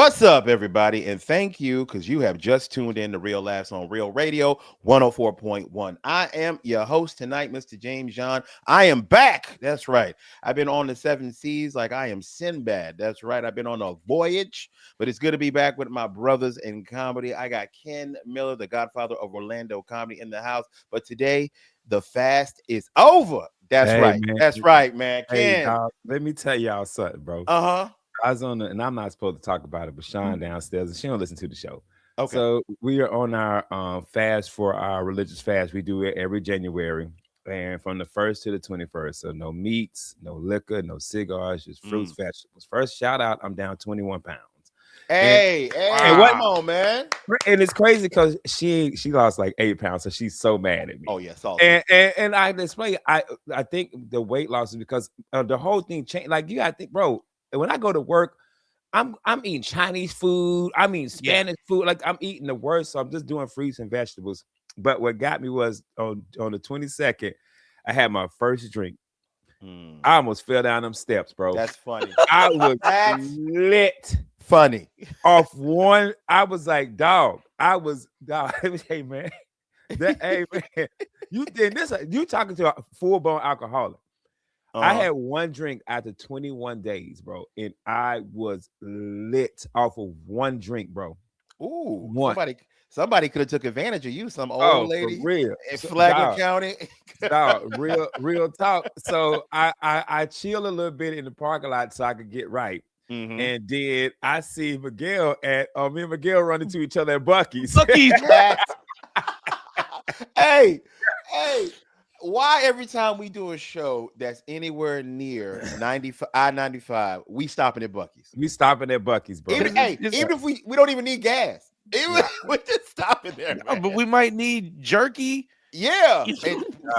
What's up, everybody? And thank you because you have just tuned in to Real Laughs on Real Radio 104.1. I am your host tonight, Mr. James John. I am back. That's right. I've been on the seven seas like I am Sinbad. That's right. I've been on a voyage, but it's good to be back with my brothers in comedy. I got Ken Miller, the godfather of Orlando comedy, in the house. But today, the fast is over. That's Hey right. man, That's right, man. hey Ken. dog, let me tell y'all something, bro. Uh-huh. I was on the, and I'm not supposed to talk about it, but Sean downstairs, and she don't listen to the show. Okay. So we are on our fast for our religious fast. We do it every January, and from the 1st to the 21st. So no meats, no liquor, no cigars, just fruits, Mm. vegetables. First shout out, I'm down 21 pounds. And Hey, and what come on, man. and it's crazy because she lost like 8 pounds, so she's so mad at me. Oh, yeah, salty. And I explain, I think the weight loss is because the whole thing changed. Like you gotta think, bro. When I go to work, I'm eating Chinese food, I'm eating Spanish food, like I'm eating the worst. So I'm just doing fruits and vegetables. But what got me was on the 22nd, I had my first drink. Mm. I almost fell down them steps, bro. That's funny. I was That's lit funny. off one. I was like, dog. I was dog. Hey man, hey man, you did this. You talking to a full-blown alcoholic. I had one drink after 21 days, bro, and I was lit off of one drink, bro. Ooh, One. somebody could have took advantage of you, some old Oh, for lady real. in So, Flagler County. real talk. So I chill a little bit in the parking lot so I could get right. Mhm. And then I see Miguel at me and Miguel run into each other at Bucky's. Hey, why every time we do a show that's anywhere near 95 I-95, we stopping at Bucky's? We stopping at Bucky's, bro. Even if we don't even need gas. Even we just stopping there. No, but we might need jerky. Yeah.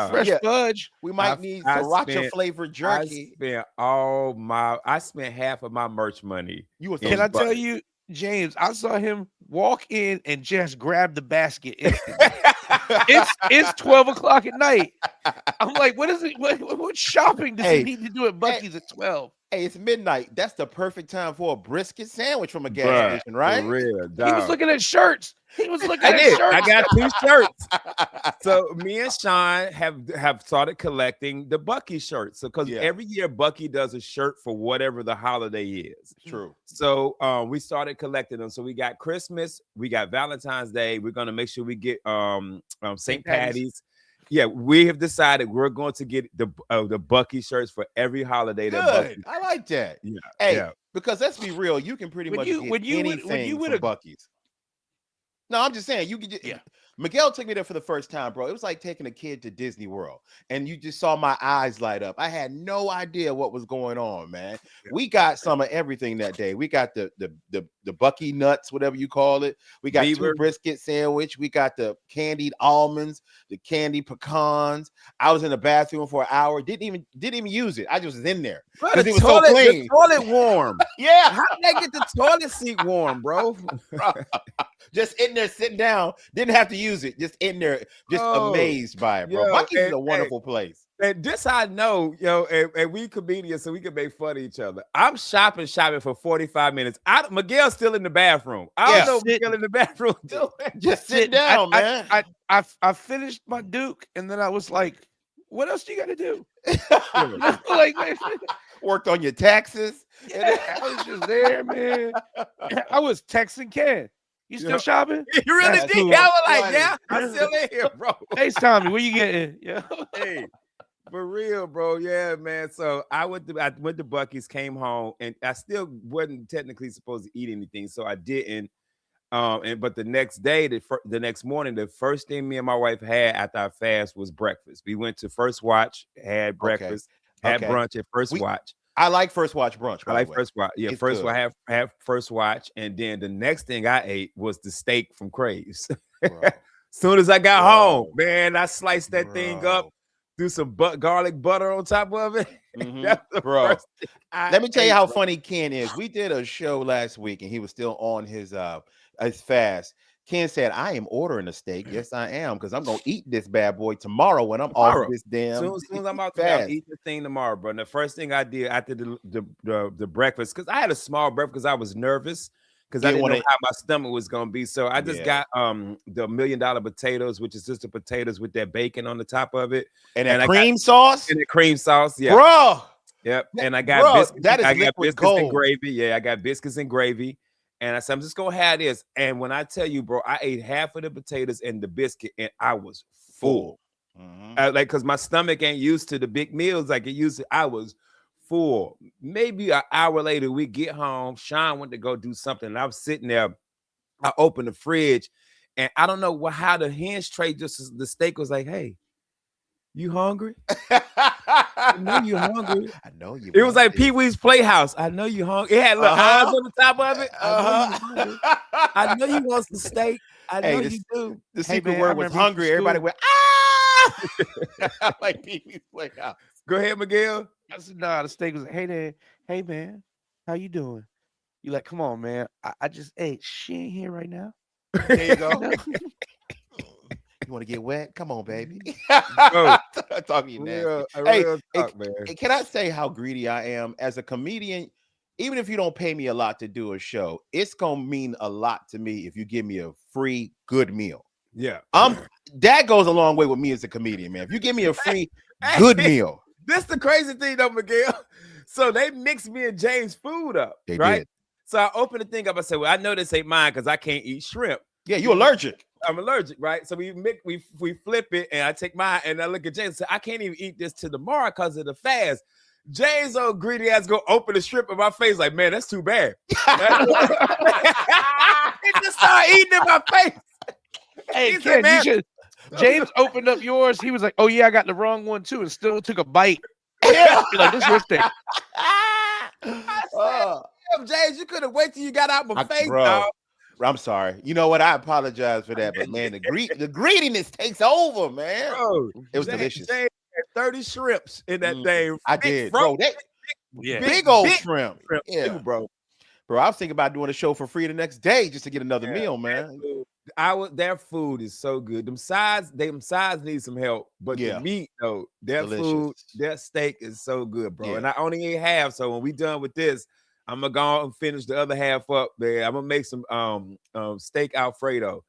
Fresh fudge. We might need sriracha flavored jerky. I spent half of my merch money. Can I tell you, James, I saw him walk in and just grab the basket instantly. it's 12 o'clock at night. I'm like, what is it? What shopping does he need to do at Bucky's at 12? Hey, it's midnight. That's the perfect time for a brisket sandwich from a gas station, right? For real, dog. He was looking at shirts. He was looking at shirts. I got 2 shirts. So me and Sean have started collecting the Bucky shirts. So because every year Bucky does a shirt for whatever the holiday is. True. So we started collecting them. So we got Christmas, we got Valentine's Day. We're gonna make sure we get St. Patty's. Yeah, we have decided we're going to get the Bucky shirts for every holiday. Good. I like that. Yeah. Hey, because let's be real, you can pretty much get anything from Bucky's. No, I'm just saying you could. Miguel took me there for the first time, bro. It was like taking a kid to Disney World, and you just saw my eyes light up. I had no idea what was going on, man. We got some of everything that day. We got the Bucky nuts, whatever you call it. We got 2 brisket sandwich. We got the candied almonds, the candied pecans. I was in the bathroom for an hour. Didn't even use it. I just was in there because it was so clean. The toilet warm. Yeah. How did I get the toilet seat warm, bro? Just in there sitting down. Didn't have to use it. Just in there, just amazed by it, bro. Bucky's is a wonderful place. And this I know, and we comedians, so we can make fun of each other. I'm shopping for 45 minutes. Miguel's still in the bathroom. I don't know Miguel in the bathroom doing. Just sit down, man. I finished my Duke, and then I was like, what else do you got to do? Like, man, worked on your taxes. I was just there, man. I was texting Ken. You still shopping? You really did? Cool. I was like, yeah, I'm still in here, bro. FaceTime me. Where you getting? Yeah. Hey, for real, bro. Yeah, man. So I went to Bucky's, came home, and I still wasn't technically supposed to eat anything, so I didn't. But the next day, the next morning, the first thing me and my wife had after our fast was breakfast. We went to First Watch, had breakfast, had brunch at First Watch. I like First Watch brunch. I like First Watch. Yeah, first I have First Watch, and then the next thing I ate was the steak from Crave's. Soon as I got home, man, I sliced that thing up, threw some garlic butter on top of it. Bro, let me tell you how funny Ken is. We did a show last week, and he was still on his fast. Ken said, I am ordering a steak. Yes, I am, because I'm gonna eat this bad boy tomorrow when I'm off this damn. As soon as I'm out there, I'll eat this thing tomorrow, bro. And the first thing I did after the breakfast, because I had a small breakfast because I was nervous, because I didn't know how my stomach was gonna be. So I just got the $1 million potatoes, which is just the potatoes with that bacon on the top of it, and that cream sauce, and the cream sauce, bro. Yep, and I got biscuits. That is I got biscuits gold. and gravy. Yeah, I got biscuits and gravy. And I said, I'm just gonna have this. And when I tell you, bro, I ate half of the potatoes and the biscuit, and I was full. Like, cause my stomach ain't used to the big meals like it used to. I was full. Maybe an hour later, we get home. Sean went to go do something, and I was sitting there. I opened the fridge, and I don't know how the hinge tray just the steak was like, hey. You hungry? I know you hungry. I know you. It was like Pee Wee's Playhouse. I know you hungry. It had little eyes on the top of it. I know you hungry. I know you want some steak. I know you do. The secret word was hungry. Everybody went, ah! Like Pee Wee's Playhouse. Go ahead, Miguel. I said, nah, the steak was, hey man, how you doing? You like, come on, man. I just ate. She ain't here right now. There you go. You want to get wet? Come on, baby. Talking nasty. Hey, can I say how greedy I am as a comedian? Even if you don't pay me a lot to do a show, it's gonna mean a lot to me if you give me a free good meal. Yeah, that goes a long way with me as a comedian, man. If you give me a free good meal, this the crazy thing though, Miguel. So they mixed me and James' food up, they right? Did. So I opened the thing up. I said, "Well, I know this ain't mine because I can't eat shrimp." Yeah, you allergic. I'm allergic, right? So we flip it, and I take mine, and I look at James and say, I can't even eat this till tomorrow because of the fast. James, old greedy ass, go open the shrimp in my face, like, man, that's too bad. He just started eating in my face. Hey, Ken, you should. James opened up yours. He was like, oh yeah, I got the wrong one too, and still took a bite. Yeah, like this is your steak. James, you could have waited till you got out my face, bro. dog. I'm sorry. You know what? I apologize for that, but man, the greediness takes over, man. Bro, it was delicious. James had 30 shrimps in that thing. I did, bro. Big old shrimp. Yeah, bro. Bro, I was thinking about doing a show for free the next day just to get another meal, man. Their food is so good. Them sides need some help, but the meat though, their food, their steak is so good, bro. And I only ate half, so when we done with this, I'm gonna go and finish the other half up there. I'm gonna make some steak Alfredo.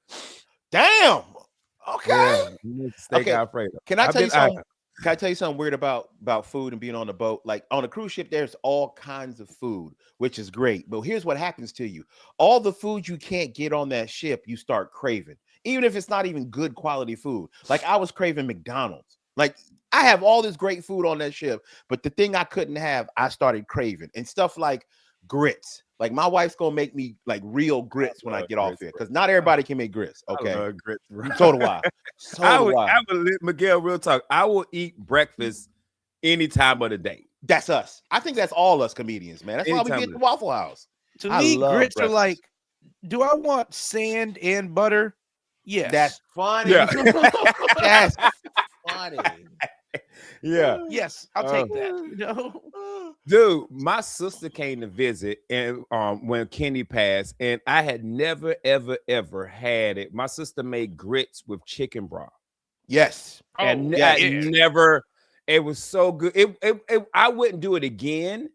Damn. Okay. Yeah, steak Alfredo. Can I tell you something? Can I tell you something weird about food and being on the boat? Like on a cruise ship, there's all kinds of food, which is great. But here's what happens to you. All the food you can't get on that ship, you start craving. Even if it's not even good quality food. Like I was craving McDonald's. Like I have all this great food on that ship, but the thing I couldn't have, I started craving. And stuff like grits. Like my wife's gonna make me like real grits when I get off here, because not everybody can make grits. Okay, I love grits, so do I. I would Miguel, real talk. I will eat breakfast any time of the day. That's us. I think that's all us comedians, man. That's why we get the Waffle House. To me, grits are like, do I want sand and butter? Yes. That's funny. Yeah. That's funny. Yeah. Yes, I'll take that. You know, dude, my sister came to visit, and when Kenny passed, and I had never, ever had it. My sister made grits with chicken broth. Yes, and never. It was so good. I wouldn't do it again,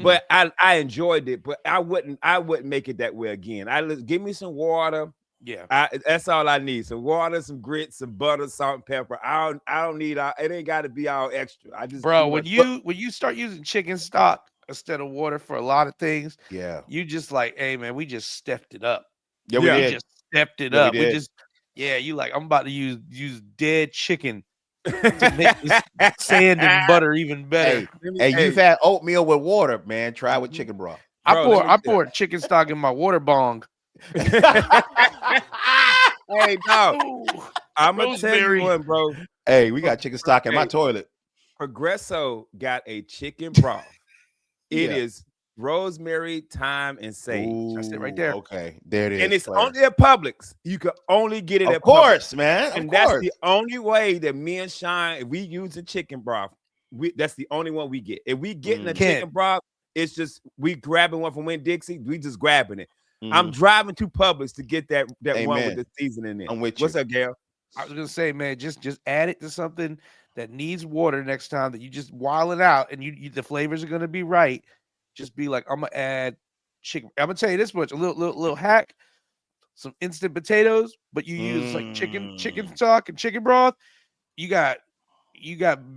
but I enjoyed it. But I wouldn't make it that way again. Give me some water. Yeah, that's all I need. Some water, some grits, some butter, salt, and pepper. I don't need it ain't got to be all extra. I just when you start using chicken stock instead of water for a lot of things, you just like, hey man, we just stepped it up. Yeah, we did. Just stepped it up. We just you like, I'm about to use dead chicken to make this sand and butter even better. Hey, you've had oatmeal with water, man. Try with chicken broth. I poured chicken stock in my water bong. Hey, no, I'm gonna tell you one, bro. Hey, we got chicken stock in my toilet. Progresso got a chicken broth. It is rosemary, thyme, and sage. Ooh, that's it right there. Okay, there it is. And it's only at Publix. You can only get it at Publix, Publix. Man. And that's the only way that me and Shine, if we use the chicken broth, that's the only one we get. If we getting a chicken broth, it's just we grabbing one from Winn-Dixie. We just grabbing it. I'm driving to Publix to get that one with the seasoning in it. I'm with you. What's up, Gail? I was gonna say, man, just add it to something that needs water next time that you just wild it out, and you the flavors are gonna be right. Just be like, I'm gonna add chicken. I'm gonna tell you this much: a little hack, some instant potatoes, but you use like chicken stock and chicken broth. You got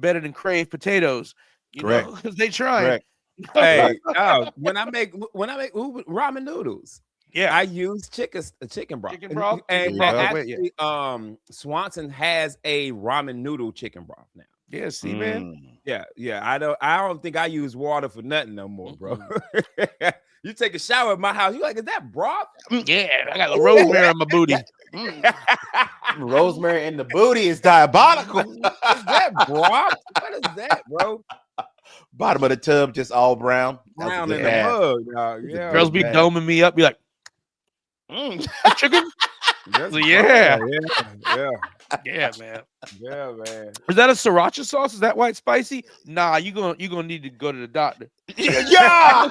better than Crave potatoes, Correct. know, because they trying. Correct. Hey, when I make ramen noodles, I use chicken broth. Chicken broth. And actually, Swanson has a ramen noodle chicken broth now. Yeah, see, man. Yeah. I don't think I use water for nothing no more, bro. You take a shower at my house, you like, is that broth? Yeah, I got a rosemary on my booty. Rosemary in the booty is diabolical. Is that broth? What is that, bro? Bottom of the tub, just all brown. Brown in the mug, dog. Yeah. Girls be doming me up, be like, chicken? Yeah, man. Yeah, man. Is that a sriracha sauce? Is that white spicy? Nah, you gonna need to go to the doctor. Yeah.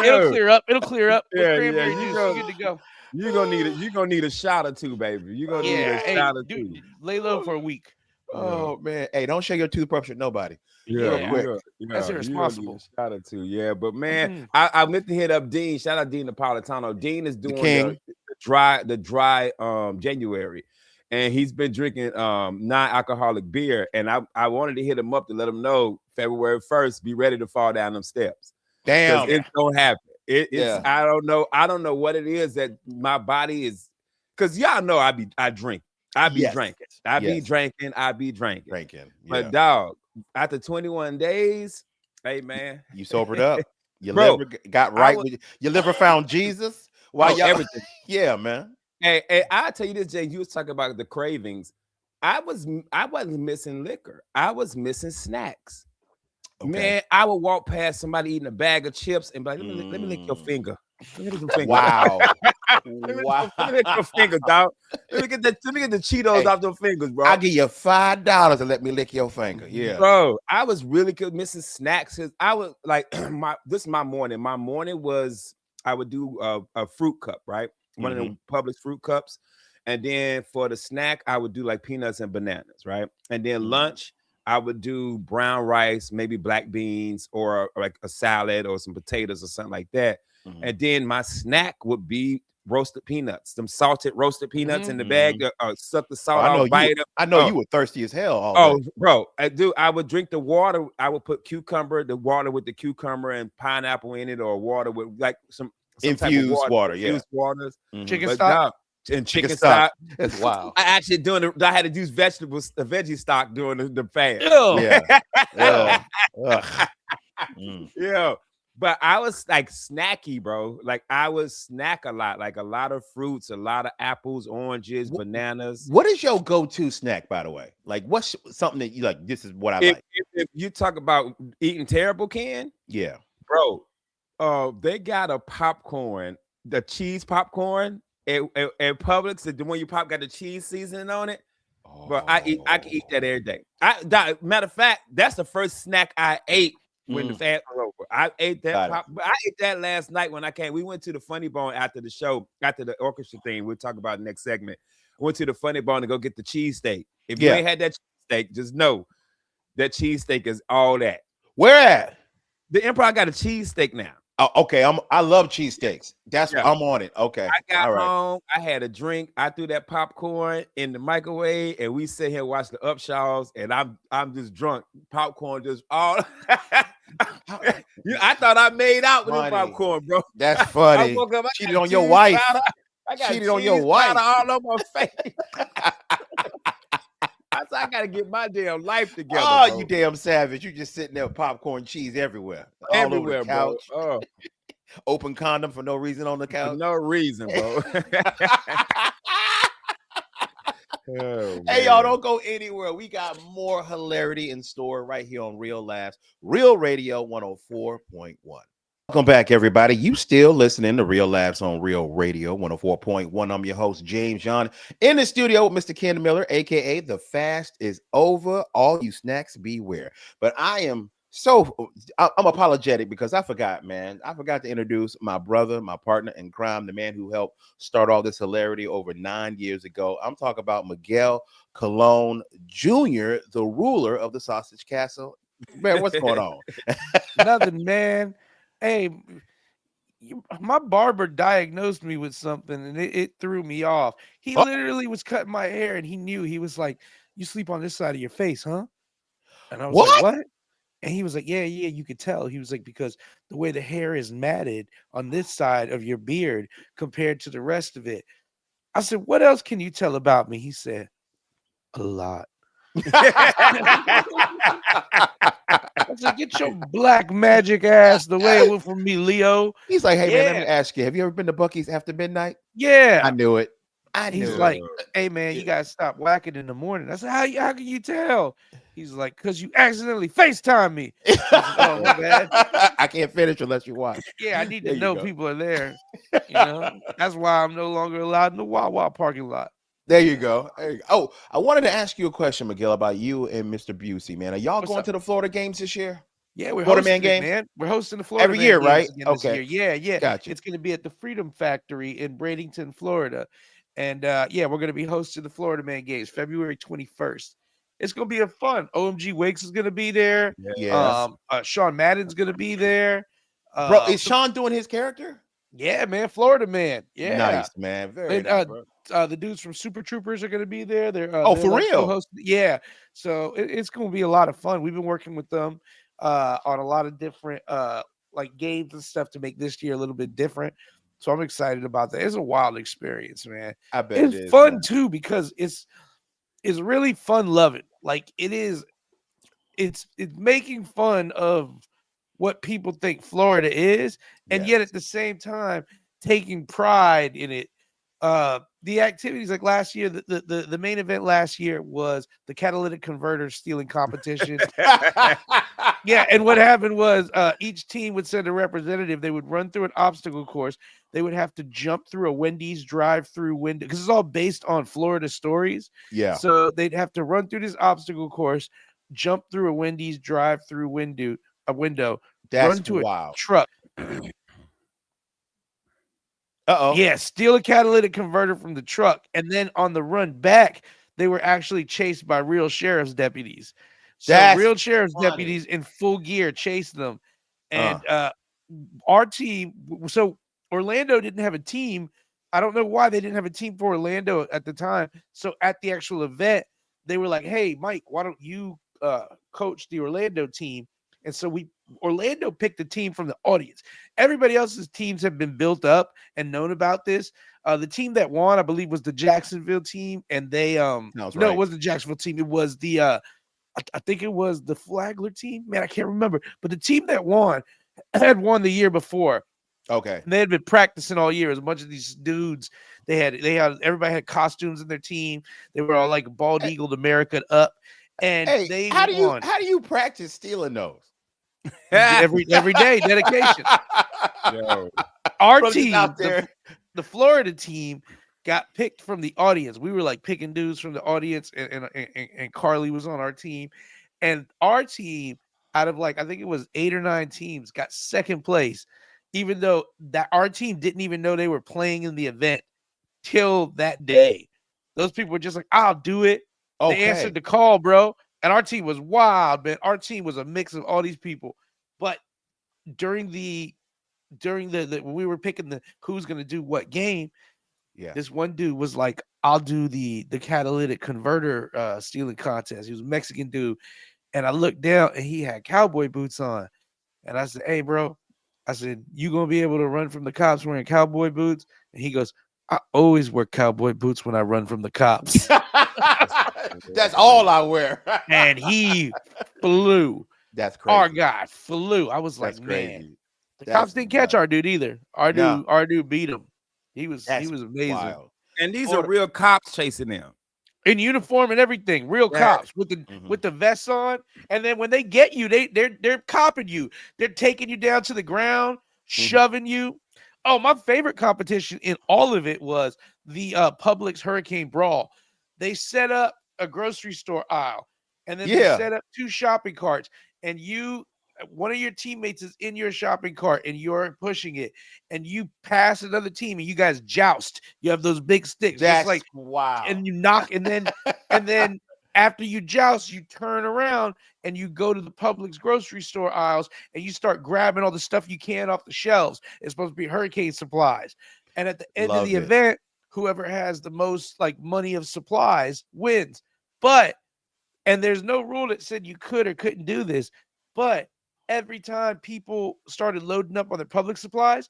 It'll clear up. It'll clear up. Cranberry juice, you're good to go. You're gonna need a shot or two, baby. You're gonna need a shot or two. Lay low for a week. Oh man. Hey, don't share your toothbrush with nobody. That's irresponsible. Shout out to but man, I meant to hit up Dean. Shout out Dean Napolitano. Dean is doing the dry January, and he's been drinking non-alcoholic beer. And I wanted to hit him up to let him know February 1st, be ready to fall down them steps. Damn, it's gonna happen. I don't know what it is that my body is, because y'all know I drink. I be drinking. But dog, after 21 days, hey man, you sobered up. Your liver got right. Your liver found Jesus. Everything. Yeah, man. Hey, I tell you this, Jay. You was talking about the cravings. I wasn't missing liquor. I was missing snacks. Okay. Man, I would walk past somebody eating a bag of chips and be like, let me lick your finger. Wow. Let me lick your finger, dog. Let me get the Cheetos off your fingers, bro. I'll give you $5 to let me lick your finger. Yeah. Bro, I was really good missing snacks. I was like, this is my morning. My morning was, I would do a fruit cup, right? One of them Publix fruit cups. And then for the snack, I would do like peanuts and bananas, right? And then lunch, I would do brown rice, maybe black beans, or like a salad or some potatoes or something like that. And then my snack would be roasted peanuts, some salted roasted peanuts in the bag. Suck the salt out, bite up. I know you were thirsty as hell. Bro, I would drink the water. I would put the water with the cucumber and pineapple in it, or water with like some infused type of water. Infused waters. Chicken stock. And chicken stock. That's wild. I actually I had to use veggie stock during the fast. Yeah. But I was like snacky, bro. Like I would snack a lot, like a lot of fruits, a lot of apples, oranges, bananas. What is your go-to snack, by the way? Like, what's something that you like? This is what I like. If you talk about eating terrible, yeah, bro. They got a popcorn, the cheese popcorn at Publix. The one you got the cheese seasoning on it. But I can eat that every day. Matter of fact, that's the first snack I ate when the fast was over. I ate that. I ate that last night when I came. We went to the Funny Bone after the show, after the orchestra thing. We'll talk about next segment. Went to the Funny Bone to go get the cheesesteak. If you ain't had that cheesesteak, just know that cheesesteak is all that. Where at? The Empire got a cheesesteak now. Oh, okay. I love cheesesteaks. I'm on it. Okay. I got home. I had a drink. I threw that popcorn in the microwave, and we sit here and watch the Upshaws. And I'm just drunk. Popcorn just all. I thought I made out with the popcorn, bro. That's funny. I woke up, cheated on your wife. I got cheated on your wife all on my face. I gotta get my damn life together. Oh, bro. You damn savage! You just sitting there with popcorn cheese everywhere, all over the couch. Bro. Open condom for no reason on the couch. For no reason, bro. Hey, y'all, don't go anywhere. We got more hilarity in store right here on Real Laughs, Real Radio 104.1. Welcome back, everybody. You still listening to Real Laughs on Real Radio 104.1. I'm your host, James John, in the studio with Mr. Ken Miller, aka The Fast is Over. All you snacks beware. But I'm apologetic because I forgot, man. I forgot to introduce my brother, my partner in crime, the man who helped start all this hilarity over 9 years ago. I'm talking about Miguel Colon Jr., the ruler of the Sausage Castle. Man, what's going on? Nothing, man. Hey, my barber diagnosed me with something and it threw me off. He literally was cutting my hair and he knew. He was like, "You sleep on this side of your face, huh?" And I was like, What? "What?" And he was like, "Yeah, yeah, you could tell." He was like, "Because the way the hair is matted on this side of your beard compared to the rest of it." I said, "What else can you tell about me?" He said, "A lot." I said, "Get your black magic ass the way it went from me, Leo." He's like, "Hey man, let me Yeah, ask you, have you ever been to Bucky's after midnight?" I yeah. knew it. I He's knew it. like, "Hey man, Yeah. you gotta stop whacking in the morning." I said, how can you tell?" He's like, "Cause you accidentally FaceTime me." I said, "Oh, my bad." I can't finish unless you watch. Yeah, I need to There you know go. people are there. That's why I'm no longer allowed in the Wawa parking lot. There you go. There you go. Oh, I wanted to ask you a question, Miguel, about you and Mr. Busey, man. Are y'all What's going up? to the Florida games this year? Yeah, we're Florida Man hosting it, games? man. We're hosting the Florida Every Man year, games right? again this Okay. year. Yeah, yeah. Gotcha. It's going to be at the Freedom Factory in Bradenton, Florida. And yeah, we're going to be hosting the Florida Man games February 21st. It's going to be a fun. OMG Wakes is going to be there. Yes. Sean Madden's going to be there. Bro, is Sean doing his character? Yeah, man, Florida Man. Yeah. Nice, man. Very And nice, bro. the dudes from Super Troopers are going to be there. Oh, They're for like real? co-hosting. Yeah, so it's going to be a lot of fun. We've been working with them on a lot of different like games and stuff to make this year a little bit different. So I'm excited about that. It's a wild experience, man. I bet it It's is, fun man. too because it's really fun loving. Like it's making fun of what people think Florida is, and yet Yes. at the same time taking pride in it. The activities like last year, the main event last year was the catalytic converter stealing competition. Yeah, and what happened was each team would send a representative. They would run through an obstacle course. They would have to jump through a Wendy's drive-through window because it's all based on Florida stories. Yeah. So they'd have to run through this obstacle course, jump through a Wendy's drive-through window, That's run to a wild. truck. Uh-oh. Yeah, steal a catalytic converter from the truck, and then on the run back, they were actually chased by real sheriff's deputies. So That's real sheriff's funny. deputies in full gear chased them, and Uh, our team. So Orlando didn't have a team. I don't know why they didn't have a team for Orlando at the time. So at the actual event, they were like, "Hey, Mike, why don't you coach the Orlando team?" And so Orlando picked a team from the audience. Everybody else's teams have been built up and known about this. The team that won, I believe, was the Jacksonville team, and they sounds no, right. it wasn't the Jacksonville team. It was the I think it was the Flagler team. Man, I can't remember. But the team that won had won the year before. Okay. And they had been practicing all year. It was a bunch of these dudes. They had everybody had costumes in their team. They were all like bald Hey, eagled America up, and hey, they how won do you practice stealing those? every day. Dedication. Yo. Our Bro, just team, out there. the Florida team, got picked from the audience. We were like picking dudes from the audience, and Carly was on our team, and our team, out of like I think it was 8 or 9 teams, got second place, even though that our team didn't even know they were playing in the event till that day. Those people were just like, "I'll do it." They answered Okay. the call, bro, and our team was wild, man. Our team was a mix of all these people, but during the when we were picking the who's gonna do what game, Yeah. this one dude was like, "I'll do the catalytic converter stealing contest." He was a Mexican dude, and I looked down and he had cowboy boots on, and I said, "Hey, bro," I said, "You gonna be able to run from the cops wearing cowboy boots?" And he goes, "I always wear cowboy boots when I run from the cops." That's all I wear. And he flew. That's Our crazy. guy flew. I was like, That's man, crazy. the That's cops didn't catch wild. our dude either. Our No, dude beat him. He was that's amazing. wild. And these are Florida, real cops chasing them. in uniform and everything, real Yeah. cops with Mhm. the vests on. And then when they get you, they're copping you. They're taking you down to the ground, Mhm. shoving you. Oh, my favorite competition in all of it was the Publix Hurricane Brawl. They set up a grocery store aisle, and then they Yeah. set up 2 shopping carts, and one of your teammates is in your shopping cart and you're pushing it, and you pass another team and you guys joust. You have those big sticks, just That's like, wild. and you knock, and then after you joust, you turn around and you go to the Publix grocery store aisles and you start grabbing all the stuff you can off the shelves. It's supposed to be hurricane supplies. And at the end of the event, whoever has the most like money of supplies wins. And there's no rule that said you could or couldn't do this. But every time people started loading up on their Publix supplies,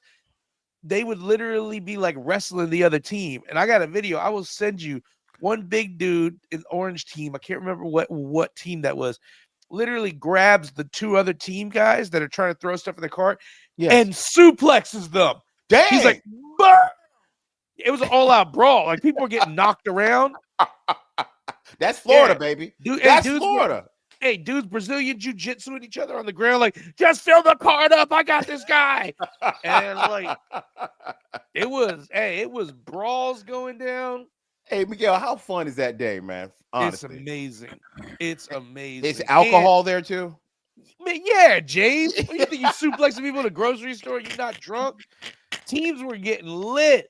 they would literally be like wrestling the other team. And I got a video. I will send you. One big dude in orange team, I can't remember what team that was, literally grabs the two other team guys that are trying to throw stuff in the cart and suplexes them. Dang. He's like, burr! It was an all-out brawl. Like, people were getting knocked around. That's Florida, baby. That's Florida. Dudes Brazilian jiu-jitsu at each other on the ground, like, just fill the cart up. I got this guy. And like, it was brawls going down. Hey, Miguel, how fun is that day, man? Honestly. It's amazing. It's alcohol there too? Man, yeah, James. What, you think you suplexing people in a grocery store? You're not drunk? Teams were getting lit.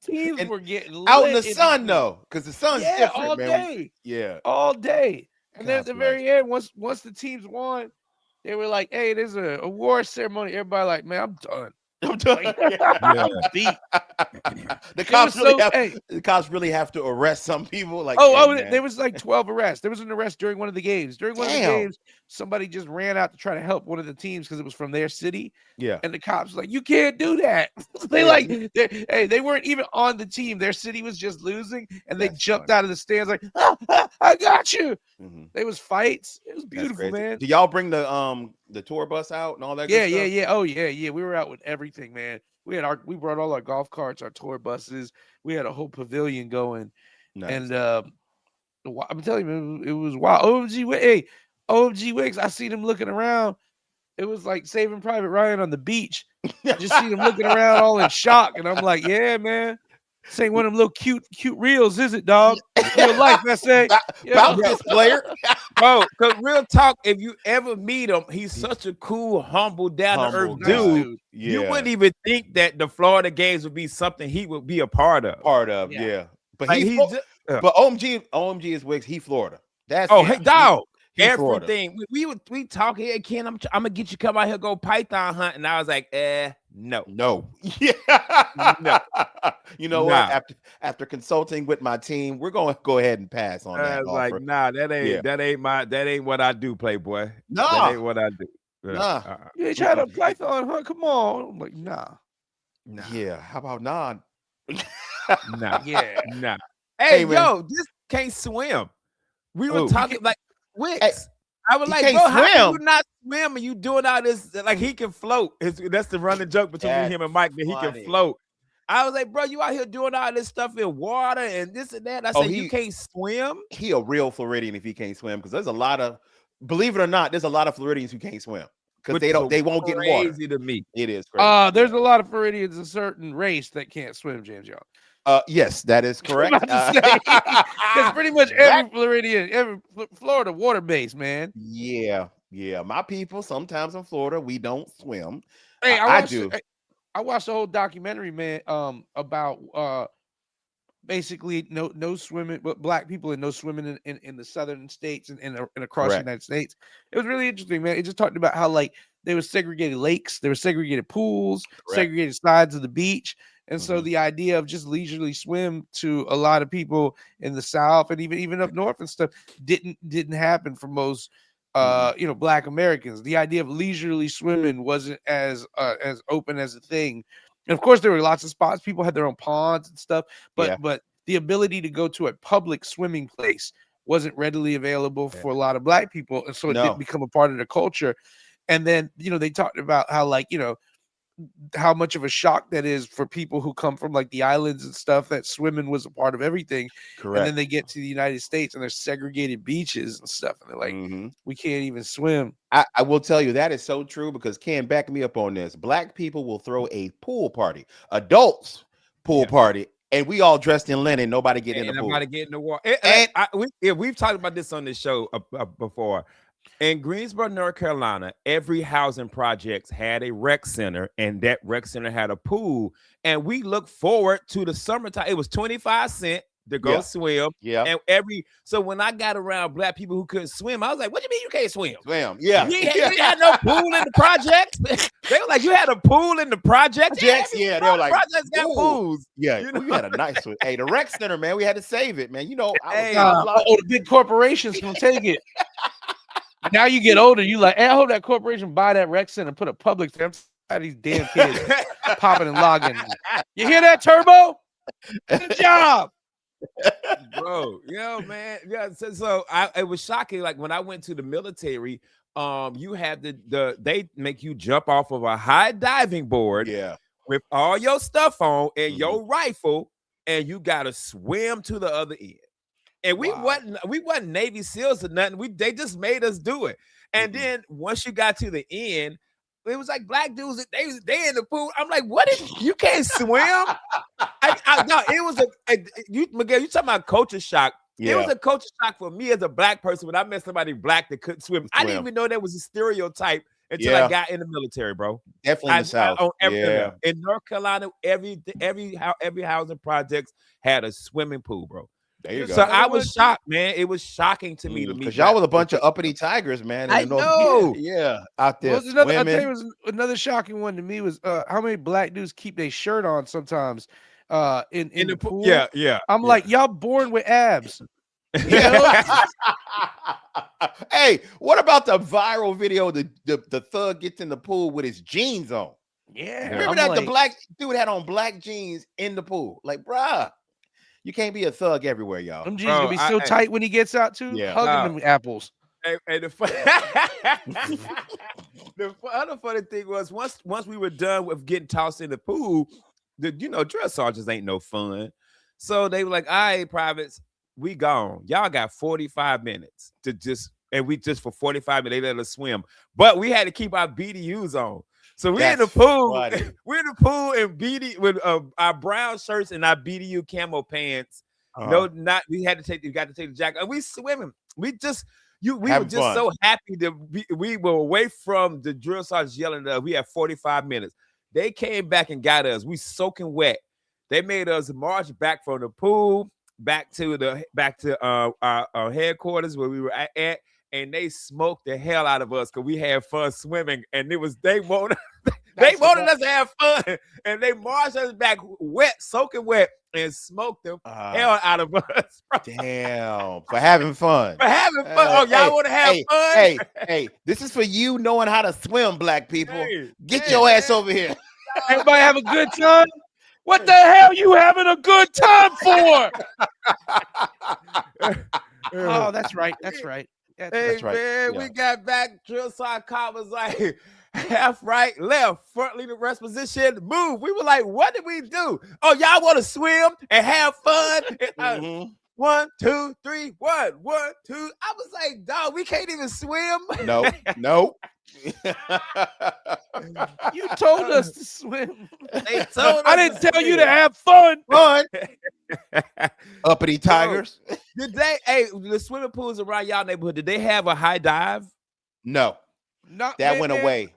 Out in the sun, though, because the sun's different, all man. Day. All day. And then at the very end, once the teams won, they were like, hey, there's a award ceremony. Everybody like, man, I'm done. I'm beat. The cops really have to arrest some people. Like, there was like 12 arrests. There was an arrest during one of the games. During one of the games, somebody just ran out to try to help one of the teams because it was from their city. Yeah, and the cops were like, you can't do that. They weren't even on the team. Their city was just losing, and they jumped out of the stands like, I got you. Mm-hmm. There was fights. It was beautiful, man. Do y'all bring the tour bus out and all that? Yeah. Oh yeah. We were out with everything, man. We brought all our golf carts, our tour buses. We had a whole pavilion going. Nice. And I'm telling you, it was wild. OMG Wicks, I seen him looking around. It was like Saving Private Ryan on the beach. I just seen him looking around all in shock. And I'm like, yeah, man. This ain't one of them little cute reels, is it, dog? Real life, I say. About this player. Bro, because real talk, if you ever meet him, he's such a cool, humble, down-to-earth dude. Yeah. You wouldn't even think that the Florida games would be something he would be a part of. Yeah. But but OMG is Wicks. He Florida. That's hey, dog. Everything we talk here, Ken. I'm gonna get you come out here go python hunt, and I was like, no, yeah, no. You know what? After consulting with my team, we're gonna go ahead and pass on that. Like, nah, that ain't what I do, Playboy. No, that ain't what I do. You ain't trying to python hunt? Come on. I'm like, nah. Yeah, how about nah? Nah. Hey, yo, this can't swim. We were talking like. Wicks. Hey, I was like, bro, how can you not swim and you doing all this? Like, he can float. That's the running joke between him and Mike, that he can float. I was like, bro, you out here doing all this stuff in water and this and that. I said, you can't swim? He a real Floridian if he can't swim, because there's a lot of, believe it or not, there's a lot of Floridians who can't swim because they won't get in water. Crazy to me. It is crazy. There's a lot of Floridians in a certain race that can't swim, James Young. Yes, that is correct. Because pretty much every Floridian, every Florida water-based, man. Yeah. My people, sometimes in Florida, we don't swim. Hey, I do. I watched the whole documentary, man, about basically no swimming, but black people and no swimming in the southern states and across the United States. It was really interesting, man. It just talked about how like there was segregated lakes, there were segregated pools, segregated sides of the beach. And so the idea of just leisurely swim to a lot of people in the South and even up north and stuff didn't happen for most Black Americans. The idea of leisurely swimming wasn't as open as a thing. And of course there were lots of spots. People had their own ponds and stuff, but the ability to go to a public swimming place wasn't readily available for a lot of Black people. And so it didn't become a part of the culture. And then, they talked about how how much of a shock that is for people who come from like the islands and stuff, that swimming was a part of everything. Correct. And then they get to the United States and there's segregated beaches and stuff. And they're like, we can't even swim. I will tell you that is so true, because Ken, back me up on this. Black people will throw a pool party, adults pool party, and we all dressed in linen. Nobody get in the pool. Nobody get in the water. We've talked about this on this show before. In Greensboro, North Carolina, every housing project had a rec center, and that rec center had a pool. And we look forward to the summertime. It was 25 cents to go swim. Yeah. And so when I got around black people who couldn't swim, I was like, what do you mean you can't swim? Swim. Yeah. You had no pool in the projects. They were like, you had a pool in the projects? Yeah, they were like, projects got pools. Yeah, you know? We had a nice one. Hey, the rec center, man, we had to save it, man. You know, the big corporations gonna take it. Now you get older, you like, hey, I hope that corporation buy that rec center and put a public there. I'm tired of these damn kids popping and logging. You hear that, Turbo? Good job. Bro, man. Yeah, so it was shocking. Like when I went to the military, you had they make you jump off of a high diving board with all your stuff on and your rifle, and you gotta swim to the other end. And we wasn't Navy SEALs or nothing. They just made us do it. And then once you got to the end, it was like black dudes. They in the pool. I'm like, what is you can't swim? No, it was Miguel. You talking about culture shock? Yeah. It was a culture shock for me as a black person when I met somebody black that couldn't swim. I didn't even know that was a stereotype until I got in the military, bro. Definitely in the South. In North Carolina, every housing projects had a swimming pool, bro. There you go. So I was shocked, man. It was shocking to me because y'all was a bunch of uppity tigers, man. I know. Yeah, out there. I'll tell you, was another shocking one to me was how many black dudes keep their shirt on sometimes in the pool. Yeah. I'm like, y'all born with abs. Hey, what about the viral video? The thug gets in the pool with his jeans on. Yeah, remember that the black dude had on black jeans in the pool. Like, bruh. You can't be a thug everywhere, y'all. Them jeans gonna be so tight when he gets out too. Yeah, hugging them apples. And the other funny thing was once we were done with getting tossed in the pool, drill sergeants ain't no fun. So they were like, all right, privates, we gone. Y'all got 45 minutes for 45 minutes, they let us swim. But we had to keep our BDUs on. So we're in the pool. We're in the pool and with our brown shirts and our BDU camo pants. We got to take the jacket. And we swimming. We were just so happy that we were away from the drill sergeants yelling at us. We had 45 minutes. They came back and got us. We soaking wet. They made us march back from the pool back to our headquarters where we were at. And they smoked the hell out of us because we had fun swimming, and they wanted us to have fun, and they marched us back wet, soaking wet, and smoked the hell out of us. Damn, for having fun. Oh, y'all want to have fun? Hey, this is for you knowing how to swim, black people. Get your ass over here. Everybody have a good time. What the hell you having a good time for? Oh, that's right. That's right. That's right. Man, we got back. Drill sergeant Cobb was like, half right, left, front leader rest position, move. We were like, what did we do? Oh, y'all want to swim and have fun? 1, 2, 3, 1, 2. I was like, dog, we can't even swim. Nope. You told us to swim. I didn't tell you to have fun. Uppity tigers. Did they? Hey, the swimming pools around y'all neighborhood, did they have a high dive? No. That went away.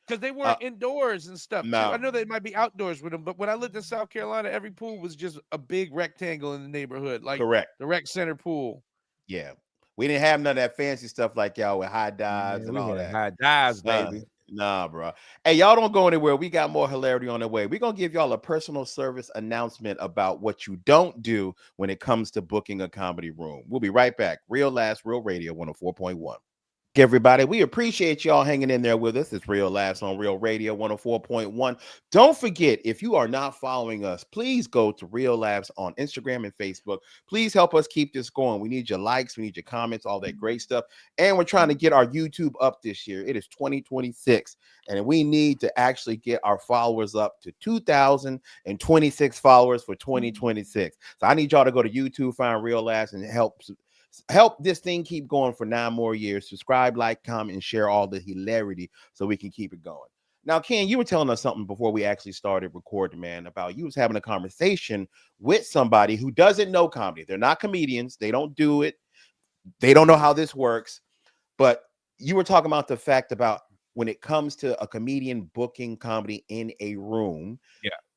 Because they weren't indoors and stuff. No. I know they might be outdoors with them, but when I lived in South Carolina, every pool was just a big rectangle in the neighborhood, like correct. The rec center pool. Yeah. We didn't have none of that fancy stuff like y'all with high dives and all that. High dives, baby. Nah, bro. Hey, y'all don't go anywhere. We got more hilarity on the way. We're going to give y'all a personal service announcement about what you don't do when it comes to booking a comedy room. We'll be right back. Real Laughs, Real Radio 104.1. Everybody, we appreciate y'all hanging in there with us. It's Real Laughs on Real Radio 104.1. Don't forget, if you are not following us, please go to Real Laughs on Instagram and Facebook. Please help us keep this going. We need your likes, we need your comments, all that great stuff. And we're trying to get our YouTube up this year. It is 2026, and we need to actually get our followers up to 2,026 followers for 2026. So I need y'all to go to YouTube, find Real Laughs, and help this thing keep going for 9 more years. Subscribe, like, comment, and share all the hilarity so we can keep it going. Now, Ken, you were telling us something before we actually started recording, man, about you was having a conversation with somebody who doesn't know comedy. They're not comedians. They don't do it. They don't know how this works. But you were talking about the fact about when it comes to a comedian booking comedy in a room,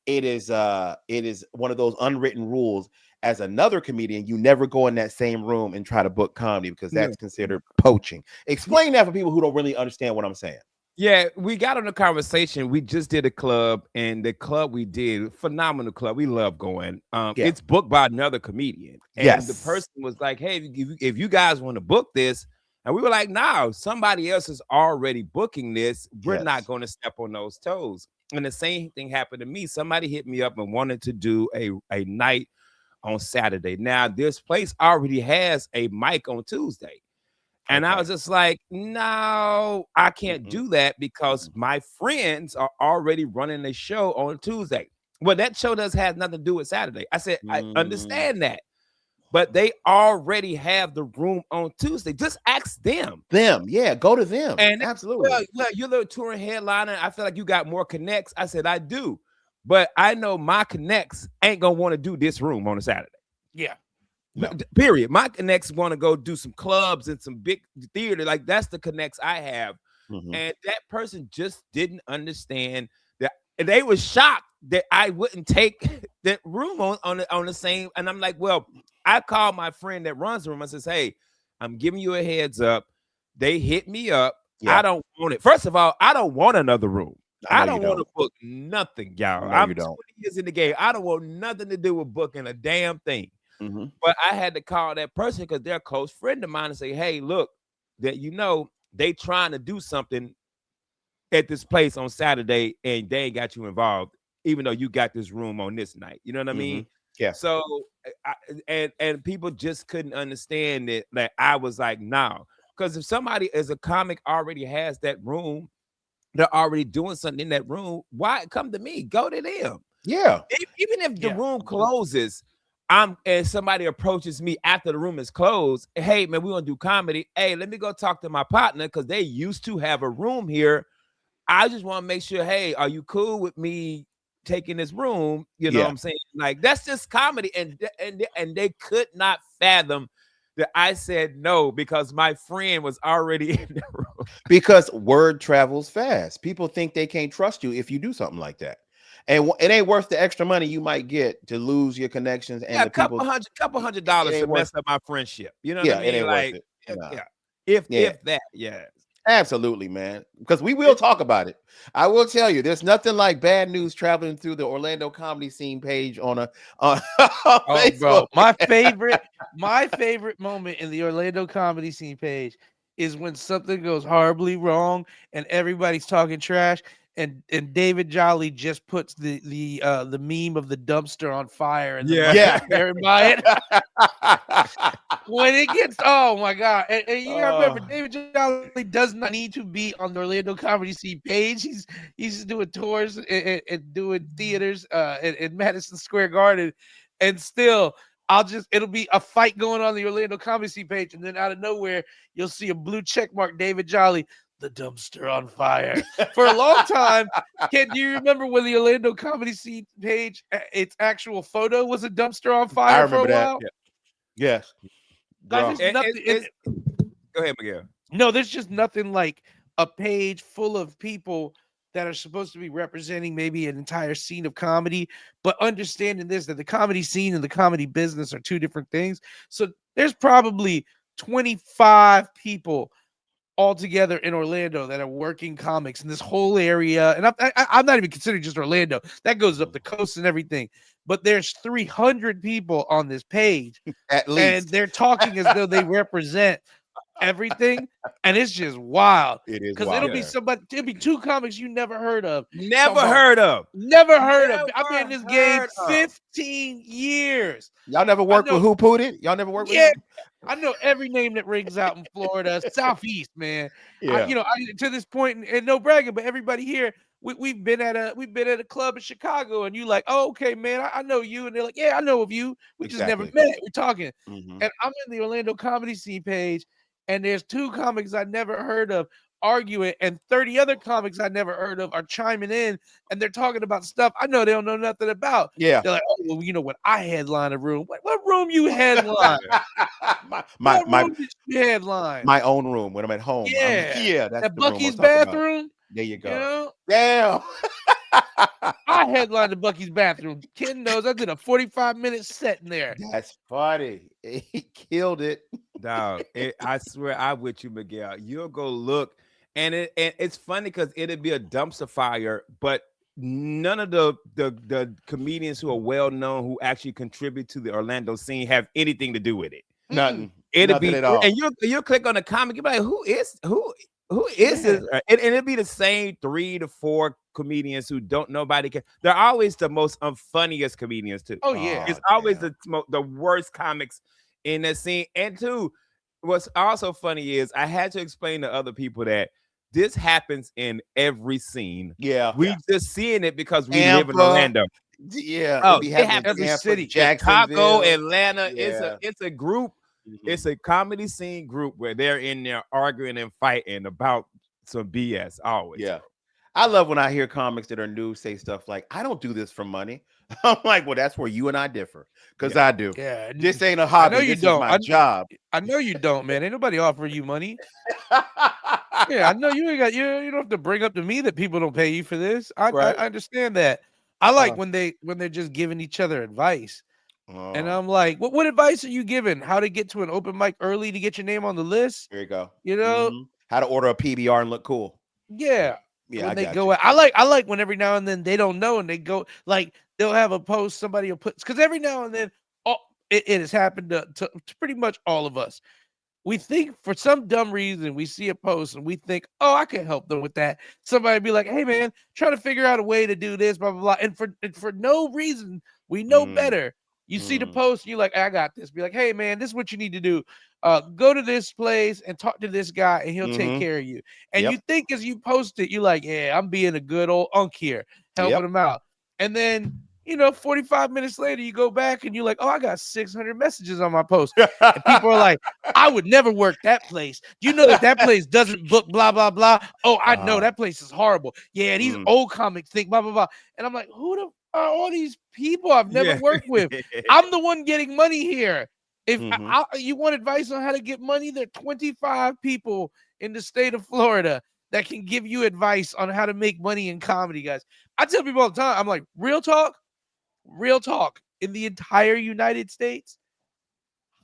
it is one of those unwritten rules. As another comedian, you never go in that same room and try to book comedy because that's considered poaching. Explain that for people who don't really understand what I'm saying. Yeah, we got on a conversation. We just did a club, and the club we did, phenomenal club. We love going. It's booked by another comedian. And the person was like, hey, if you guys want to book this, and we were like, no, somebody else is already booking this. We're not going to step on those toes. And the same thing happened to me. Somebody hit me up and wanted to do a night on Saturday. Now, this place already has a mic on Tuesday. And I was just like, no, I can't do that because my friends are already running a show on Tuesday. Well, that show have nothing to do with Saturday. I said, I understand that. But they already have the room on Tuesday. Just ask them. Yeah, go to them. And absolutely. Well, you're the touring headliner. I feel like you got more connects. I said, I do. But I know my connects ain't going to want to do this room on a Saturday. Yeah. No. Period. My connects want to go do some clubs and some big theater. Like that's the connects I have. And that person just didn't understand that. And they were shocked that I wouldn't take that room on the same. And I'm like, well, I called my friend that runs the room. I says, hey, I'm giving you a heads up. They hit me up. I don't want it. First of all, I don't want another room. I don't want to book nothing, y'all. I'm 20 years in the game. I don't want nothing to do with booking a damn thing. But I had to call that person because they're a close friend of mine and say, hey, look, that they trying to do something at this place on Saturday and they ain't got you involved, even though you got this room on this night. You know what I mean? Yeah. So and people just couldn't understand it. That I was like, no. Because if somebody as a comic already has that room, they're already doing something in that room, why come to me? Go to them. Yeah. Even if the room closes, and somebody approaches me after the room is closed, hey man, we want to do comedy. Hey, let me go talk to my partner because they used to have a room here. I just want to make sure, hey, are you cool with me taking this room? You know what I'm saying? Like that's just comedy. And they could not fathom that I said no because my friend was already in the room. Because word travels fast. People think they can't trust you if you do something like that. And it ain't worth the extra money you might get to lose your connections and the couple $100 to mess up my friendship. You know what I mean? It ain't like, worth it. No. If that, absolutely, man. Because we will talk about it. I will tell you, there's nothing like bad news traveling through the Orlando comedy scene page on Facebook. Bro, my favorite moment in the Orlando comedy scene page is when something goes horribly wrong and everybody's talking trash. And David Jolly just puts the meme of the dumpster on fire and by it. When it gets, oh my god! And you gotta remember, David Jolly does not need to be on the Orlando comedy scene page. He's doing tours and doing theaters in Madison Square Garden, and still, it'll be a fight going on the Orlando comedy scene page, and then out of nowhere, you'll see a blue check mark David Jolly. The dumpster on fire for a long time. Do you remember when the Orlando comedy scene page, its actual photo was a dumpster on fire? I remember for a while. Yes. Go ahead, Miguel. No, there's just nothing like a page full of people that are supposed to be representing maybe an entire scene of comedy, but understanding this, that the comedy scene and the comedy business are two different things. So there's probably 25 people altogether in Orlando that are working comics in this whole area. And I'm not even considering just Orlando. That goes up the coast and everything. But there's 300 people on this page. At least. And they're talking as though they represent everything. And it's just wild. It is because it'll be two comics you never heard of. Never heard of. I've been in this game 15 years. Y'all never worked with Who Put It? Y'all never worked with him? I know every name that rings out in Florida, Southeast, man. Yeah. To this point, and no bragging, but everybody here, we've been at a club in Chicago, and you like, oh, okay, man, I know you, and they're like, yeah, I know of you. We just never met. We're talking, and I'm in the Orlando comedy scene page, and there's two comics I never heard of arguing, and 30 other comics I never heard of are chiming in, and they're talking about stuff I know they don't know nothing about. Yeah, they're like, oh, well, when I headline a room, what room you headline? my room did you headline? My own room when I'm at home. Yeah, that's that Bucky's bathroom. There you go. You know? Damn. I headlined the Buc-ee's bathroom. Ken knows I did a 45-minute set in there. That's funny. He killed it. Dog, I swear I'm with you, Miguel. You'll go look, and it's funny because it'd be a dumpster fire, but none of the comedians who are well known who actually contribute to the Orlando scene have anything to do with it. Nothing. It'd Nothing be at all. And you'll click on the comic, you'll be like, who is this? And it'd be the same 3 to 4 comedians who nobody can. They're always the most unfunniest comedians too. Oh yeah, it's always the worst comics in that scene. And two, what's also funny is I had to explain to other people that this happens in every scene. Yeah, we just seeing it because we live in Orlando. Yeah, it happens every city, Chicago, Atlanta. Yeah. It's a group. It's a comedy scene group where they're in there arguing and fighting about some BS always. Yeah. I love when I hear comics that are new say stuff like, I don't do this for money. I'm like, well, that's where you and I differ. Because I do. Yeah. This ain't a hobby. I know you this don't. Is my job. I know you don't, man. Ain't nobody offering you money. Yeah, I know you ain't got you don't have to bring up to me that people don't pay you for this. I understand that. I like when they're just giving each other advice. And I'm like, what advice are you giving? How to get to an open mic early to get your name on the list? There you go. You know, how to order a PBR and look cool. Yeah. Yeah. When they go, I like when every now and then they don't know and they go, like, they'll have a post, somebody will put, because every now and then it has happened to pretty much all of us. We think for some dumb reason we see a post and we think, oh, I can help them with that. Somebody be like, hey man, trying to figure out a way to do this, blah blah blah. And for no reason, we know better. You see the post, and you're like, I got this. Be like, hey man, this is what you need to do. Go to this place and talk to this guy, and he'll take care of you. And you think as you post it, you're like, yeah, I'm being a good old unk here, helping him out. And then 45 minutes later, you go back and you're like, oh, I got 600 messages on my post. And people are like, I would never work that place. You know that place doesn't book blah, blah, blah. Oh, I know that place is horrible. Yeah, these old comics think blah, blah, blah. And I'm like, who the are all these people I've never worked with? I'm the one getting money here. If you want advice on how to get money, there are 25 people in the state of Florida that can give you advice on how to make money in comedy, guys. I tell people all the time, I'm like, real talk, in the entire United States,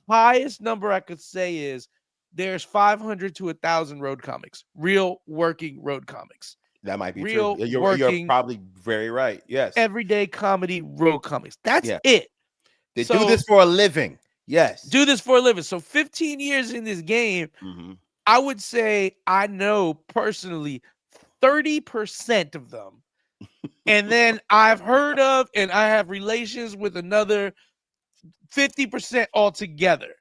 highest number I could say is there's 500 to 1,000 road comics, real working road comics. That might be real true. You're probably very right. Yes. Everyday comedy road comics. That's it. They do this for a living. Yes. Do this for a living. So 15 years in this game, I would say I know personally 30% of them. And then I've heard of and I have relations with another 50% altogether.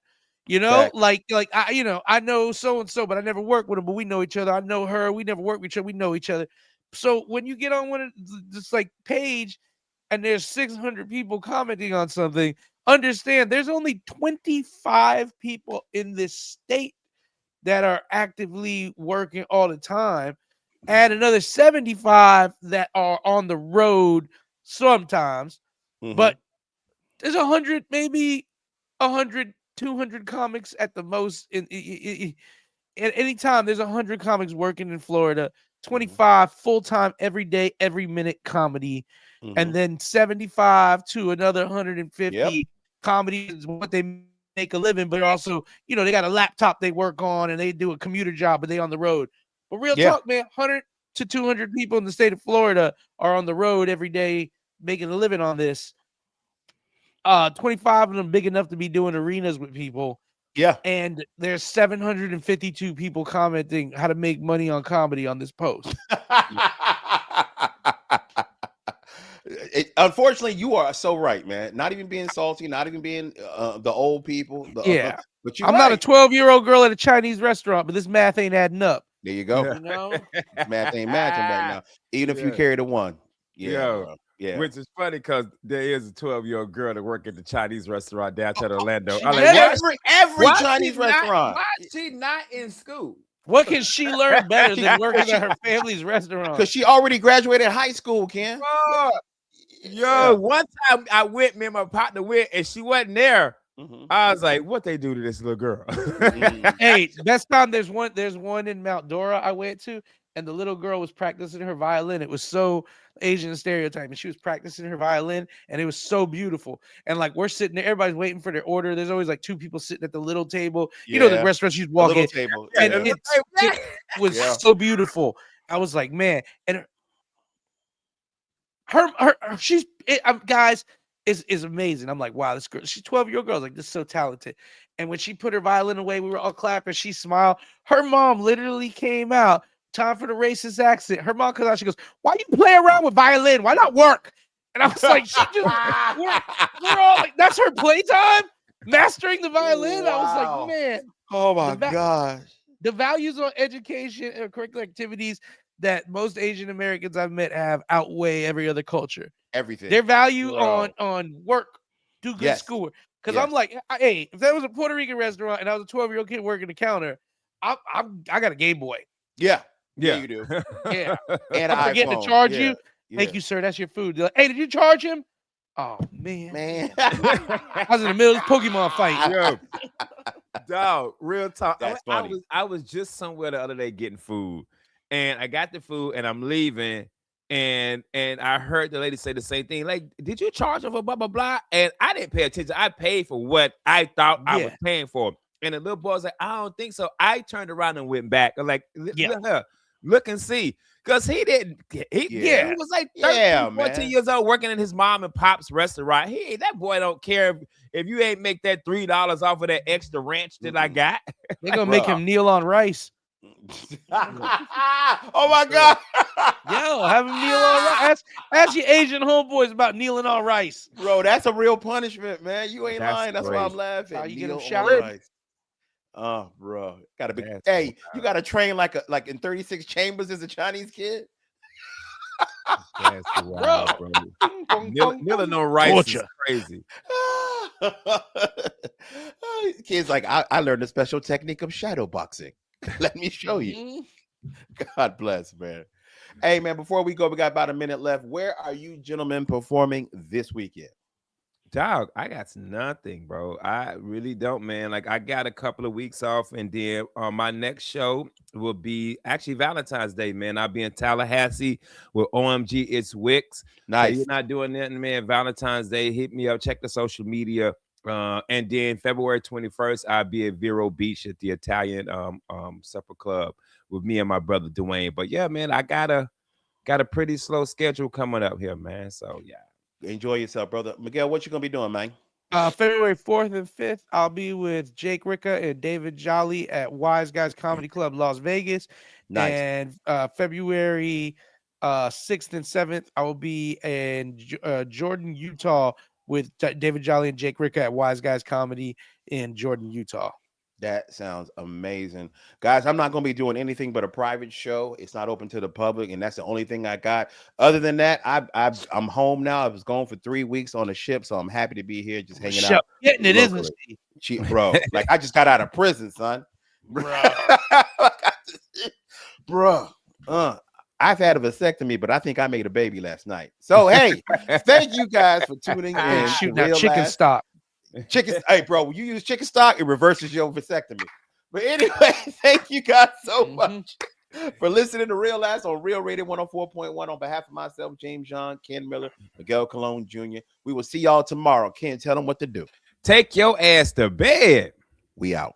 Like I know so and so, but I never worked with them, but we know each other. I know her. We never worked with each other. We know each other. So when you get on one of this like page and there's 600 people commenting on something, understand there's only 25 people in this state that are actively working all the time. Add another 75 that are on the road sometimes, but there's 100, maybe 100, 200 comics at the most. At any time, there's 100 comics working in Florida, 25 full-time, every day, every minute comedy, and then 75 to another 150 comedy is what they make a living, but also, they got a laptop they work on and they do a commuter job, but they on the road. But real talk, man, 100 to 200 people in the state of Florida are on the road every day making a living on this. 25 of them big enough to be doing arenas with people. Yeah. And there's 752 people commenting how to make money on comedy on this post. Unfortunately, you are so right, man. Not even being salty, not even being the old people. But I'm not a 12-year-old girl at a Chinese restaurant, but this math ain't adding up. There you go. Math ain't matching right now. Even if you carry the one. Yeah. Which is funny because there is a 12-year-old girl that work at the Chinese restaurant downtown Orlando. Every Chinese restaurant. Why is she not in school? What can she learn better than working at her family's restaurant? Because she already graduated high school, Ken. One time I went, me and my partner went, and she wasn't there. I was like, what they do to this little girl? Hey, best time there's one in Mount Dora I went to. and the little girl was practicing her violin. It was so Asian stereotype, and she was practicing her violin, and it was so beautiful. And like we're sitting there, everybody's waiting for their order. There's always like 2 people sitting at the little table. You know, the restaurants you'd walk in, table. and it was so beautiful. I was like, man, and guys is amazing. I'm like, wow, this girl, she's 12-year-old girl. Like, this is so talented. And when she put her violin away, we were all clapping. She smiled. Her mom literally came out. Time for the racist accent. Her mom comes out. She goes, "Why you play around with violin? Why not work?" And I was like, "She just we're all like, that's her playtime, mastering the violin." Wow. I was like, man, oh my gosh, the values on education and curricular activities that most Asian Americans I've met have outweigh every other culture. Everything. Their value on work, do good school. Because I'm like, hey, if that was a Puerto Rican restaurant and I was a 12-year-old kid working the counter, I got a Game Boy. Yeah, you do. Yeah, and I'm forgetting to charge you. Thank you, sir. That's your food. They're like, hey, did you charge him? Oh man. I was in the middle of this Pokemon fight. Yo, dog, real talk. That's funny. I was just somewhere the other day getting food. And I got the food and I'm leaving, and I heard the lady say the same thing. Like, did you charge her for blah blah blah? And I didn't pay attention. I paid for what I thought I was paying for. And the little boy was like, I don't think so. I turned around and went back. I'm like, look and see. Because he didn't. He was like 13, 14 years old working in his mom and pop's restaurant. That boy don't care if you ain't make that $3 off of that extra ranch that I got. They're going to make him kneel on rice. Oh my God. Yo, have him kneel on rice. Ask your Asian homeboys about kneeling on rice. Bro, that's a real punishment, man. You ain't lying. That's why I'm laughing. How you get him shouted? Oh, bro. Gotta be. Hey, you gotta train like in 36 chambers as a Chinese kid. That's wild, bro. Kneeling on rice is crazy. Kids like, I learned a special technique of shadow boxing. Let me show you. God bless, man. Hey, man, before we go, we got about a minute left. Where are you gentlemen performing this weekend? Dog, I got nothing, bro. I really don't, man. Like, I got a couple of weeks off, and then my next show will be actually Valentine's Day, man. I'll be in Tallahassee with OMG It's Wicks. Nice. So you're not doing nothing, man. Valentine's Day, hit me up. Check the social media. And then February 21st, I'll be at Vero Beach at the Italian Supper Club with me and my brother Dwayne. But yeah, man, I got a pretty slow schedule coming up here, man. So yeah. Enjoy yourself, brother. Miguel, what you gonna be doing, man? February 4th and 5th, I'll be with Jake Ricca and David Jolly at Wise Guys Comedy Club, Las Vegas. Nice. And February 6th and 7th, I will be in Jordan, Utah with David Jolly and Jake Ricca at Wise Guys Comedy in Jordan, Utah. That sounds amazing. Guys, I'm not going to be doing anything but a private show. It's not open to the public, and that's the only thing I got. Other than that, I'm home now. I was gone for 3 weeks on a ship, so I'm happy to be here just hanging out. Getting it, isn't she? Bro, like I just got out of prison, son. Bro. I've had a vasectomy, but I think I made a baby last night. So, hey, thank you guys for tuning in. Shooting out chicken stock. Hey, bro, when you use chicken stock, it reverses your vasectomy. But anyway, thank you guys so much for listening to Real Ass on Real Radio 104.1. On behalf of myself, James John, Ken Miller, Miguel Colon Jr., we will see y'all tomorrow. Ken, tell them what to do. Take your ass to bed. We out.